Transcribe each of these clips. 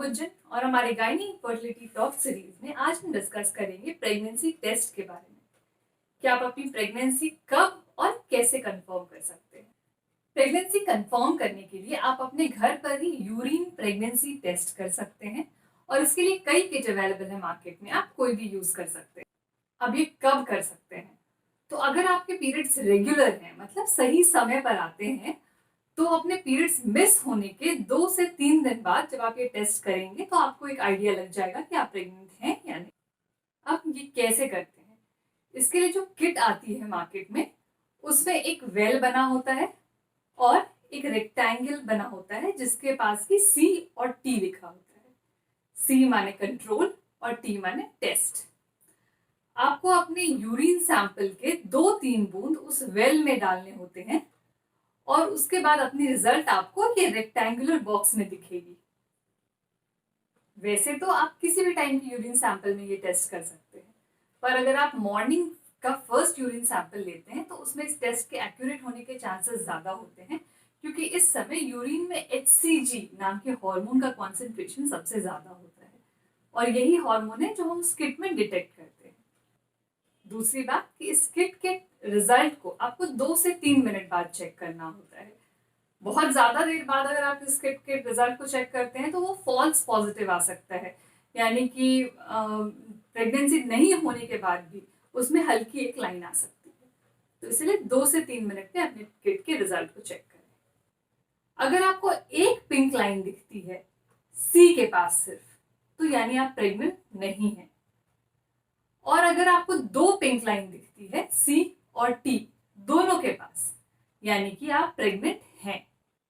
गुज्जन और हमारे gynae fertility talk series में आज हम डिस्कस करेंगे प्रेगनेंसी टेस्ट के बारे में कि आप अपनी प्रेगनेंसी कब और कैसे कंफर्म कर सकते हैं। प्रेगनेंसी कंफर्म करने के लिए आप अपने घर पर ही यूरिन प्रेगनेंसी टेस्ट कर सकते हैं और इसके लिए कई किट अवेलेबल है मार्केट में, आप कोई भी यूज कर सकते हैं। अब ये कब कर सकते हैं? तो अगर आपके पीरियड्स रेगुलर हैं, मतलब सही समय पर आते हैं, तो अपने पीरियड्स मिस होने के 2 से 3 दिन बाद जब आप ये टेस्ट करेंगे तो आपको एक आइडिया लग जाएगा कि आप प्रेग्नेंट हैं या नहीं। अब ये कैसे करते हैं? इसके लिए जो किट आती है मार्केट में, उसमें एक वेल बना होता है और एक रेक्टेंगल बना होता है जिसके पास की सी और टी लिखा होता है। सी माने कंट्रोल और टी माने टेस्ट। आपको अपने यूरिन सैंपल के 2-3 बूंद उस वेल में डालने होते हैं और उसके बाद अपनी रिजल्ट आपको ये रेक्टेंगुलर बॉक्स में दिखेगी। वैसे तो आप किसी भी टाइम की यूरिन सैंपल में ये टेस्ट कर सकते हैं, पर अगर आप मॉर्निंग का फर्स्ट यूरिन सैंपल लेते हैं तो उसमें इस टेस्ट के एक्यूरेट होने के चांसेस ज़्यादा होते हैं, क्योंकि इस समय यूरिन में HCG नाम के हार्मोन का कॉन्सेंट्रेशन सबसे ज़्यादा होता है और यही हार्मोन है जो हम उस किट में डिटेक्ट करते हैं। दूसरी बात कि इस किट के रिजल्ट को आपको 2 से 3 मिनट बाद चेक करना होता है। बहुत ज्यादा देर बाद अगर आप इस किट के रिजल्ट को चेक करते हैं तो वो फॉल्स पॉजिटिव आ सकता है, यानी कि प्रेगनेंसी नहीं होने के बाद भी उसमें हल्की एक लाइन आ सकती है। तो इसलिए 2 से 3 मिनट में अपने किट के रिजल्ट को चेक करें। अगर आपको एक पिंक लाइन दिखती है सी के पास सिर्फ, तो यानी आप प्रेग्नेंट नहीं हैं। और अगर आपको 2 पिंक लाइन दिखती है सी और टी दोनों के पास, यानी कि आप प्रेग्नेंट हैं।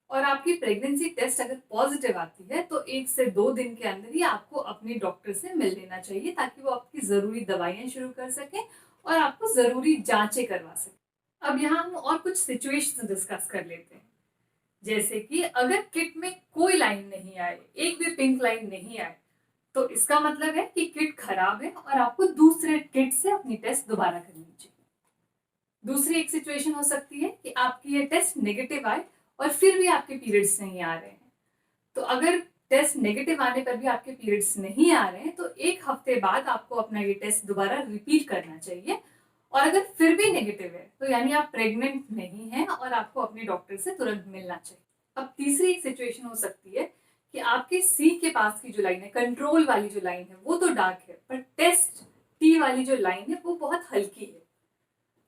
और आपकी प्रेगनेंसी टेस्ट अगर पॉजिटिव आती है तो 1 से 2 दिन के अंदर ही आपको अपने डॉक्टर से मिल लेना चाहिए, ताकि वो आपकी जरूरी दवाइयां शुरू कर सकें और आपको जरूरी जांचें करवा सकें। अब यहाँ हम और कुछ सिचुएशन डिस्कस कर लेते हैं, जैसे कि अगर किट में कोई लाइन नहीं आए, एक भी पिंक लाइन नहीं आए, तो इसका मतलब है कि किट खराब है और आपको दूसरे किट से अपनी टेस्ट दोबारा करनी चाहिए। दूसरी एक सिचुएशन हो सकती है कि आपकी ये टेस्ट नेगेटिव आए और फिर भी आपके पीरियड्स नहीं आ रहे हैं। तो अगर टेस्ट नेगेटिव आने पर भी आपके पीरियड्स नहीं आ रहे हैं तो 1 हफ्ते बाद आपको अपना ये टेस्ट दोबारा रिपीट करना चाहिए। और अगर फिर भी नेगेटिव है तो यानी आप प्रेग्नेंट नहीं हैं और आपको अपने डॉक्टर से तुरंत मिलना चाहिए। अब तीसरी एक सिचुएशन हो सकती है कि आपके सी के पास की जो लाइन है, कंट्रोल वाली जो लाइन है, वो तो डार्क है, पर टेस्ट टी वाली जो लाइन है वो बहुत हल्की है।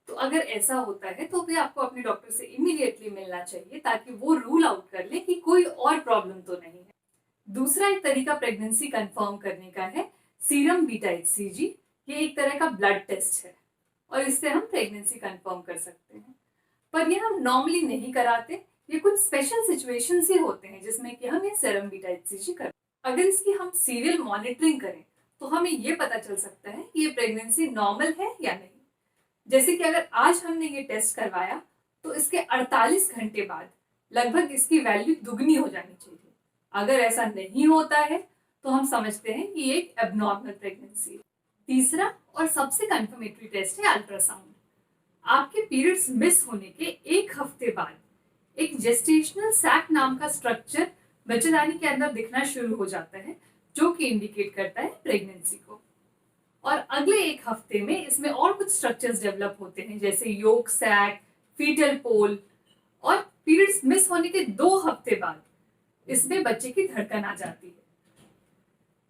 तो अगर ऐसा होता है तो भी आपको अपने डॉक्टर से इमीडिएटली मिलना चाहिए, ताकि वो रूल आउट कर ले कि कोई और प्रॉब्लम तो नहीं है। दूसरा एक तरीका प्रेगनेंसी कंफर्म करने का है सीरम बीटा HCG। ये एक तरह का ब्लड टेस्ट है और इससे हम प्रेगनेंसी कंफर्म कर सकते हैं, पर ये हम नॉर्मली नहीं कराते। ये कुछ स्पेशल सिचुएशंस ही होते हैं जिसमें कि हम ये सीरम बीटा HCG करते हैं। अगर इसकी हम सीरियल मॉनिटरिंग करें तो हमें ये पता चल सकता है कि ये प्रेगनेंसी नॉर्मल है या नहीं। जैसे कि अगर आज हमने ये टेस्ट करवाया तो इसके 48 घंटे बाद लगभग इसकी वैल्यू दुगनी हो जानी चाहिए। अगर ऐसा नहीं होता है तो हम समझते हैं कि ये एक एबनॉर्मल प्रेगनेंसी है। तीसरा और सबसे कंफर्मेटरी टेस्ट है अल्ट्रासाउंड। आपके पीरियड्स मिस होने के 1 हफ्ते बाद एक जेस्टेशनल सैक नाम का स्ट्रक्चर बच्चेदानी के अंदर दिखना शुरू हो जाता है, जो कि इंडिकेट करता है प्रेगनेंसी को। और अगले 1 हफ्ते में इसमें और कुछ स्ट्रक्चर्स डेवलप होते हैं, जैसे योक सैक, फीटल पोल। और पीरियड्स मिस होने के 2 हफ्ते बाद इसमें बच्चे की धड़कन आ जाती है।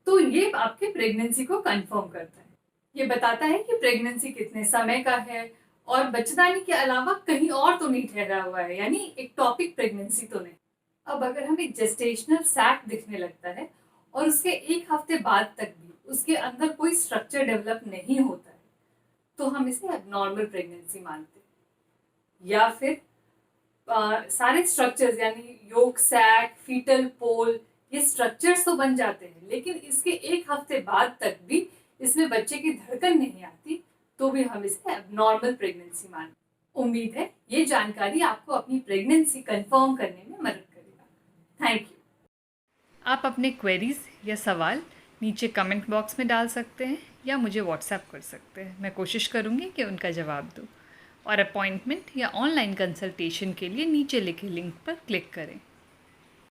तो ये आपके प्रेगनेंसी को कंफर्म करता है। ये बताता है कि प्रेगनेंसी कितने समय का है और बच्चेदानी के अलावा कहीं और तो नहीं ठहरा हुआ है, यानी एक टॉपिक प्रेगनेंसी तो नहीं। अब अगर हमें जेस्टेशनल सैक दिखने लगता है और उसके 1 हफ्ते बाद तक भी उसके अंदर कोई स्ट्रक्चर डेवलप नहीं होता है, तो हम इसे एबनॉर्मल प्रेगनेंसी मानते हैं। या फिर सारे स्ट्रक्चर्स यानी योक सैक, फीटल पोल, ये स्ट्रक्चर्स तो बन जाते हैं, लेकिन इसके 1 हफ्ते बाद तक भी इसमें बच्चे की धड़कन नहीं आती, तो भी हम इसे एबनॉर्मल प्रेगनेंसी मानते हैं। उम्मीद है ये जानकारी आपको अपनी प्रेगनेंसी कंफर्म करने में मदद करेगा। Thank you. आप अपने क्वेरीज या सवाल नीचे कमेंट बॉक्स में डाल सकते हैं या मुझे व्हाट्सएप कर सकते हैं। मैं कोशिश करूँगी कि उनका जवाब दूँ। और अपॉइंटमेंट या ऑनलाइन कंसल्टेशन के लिए नीचे लिखे लिंक पर क्लिक करें।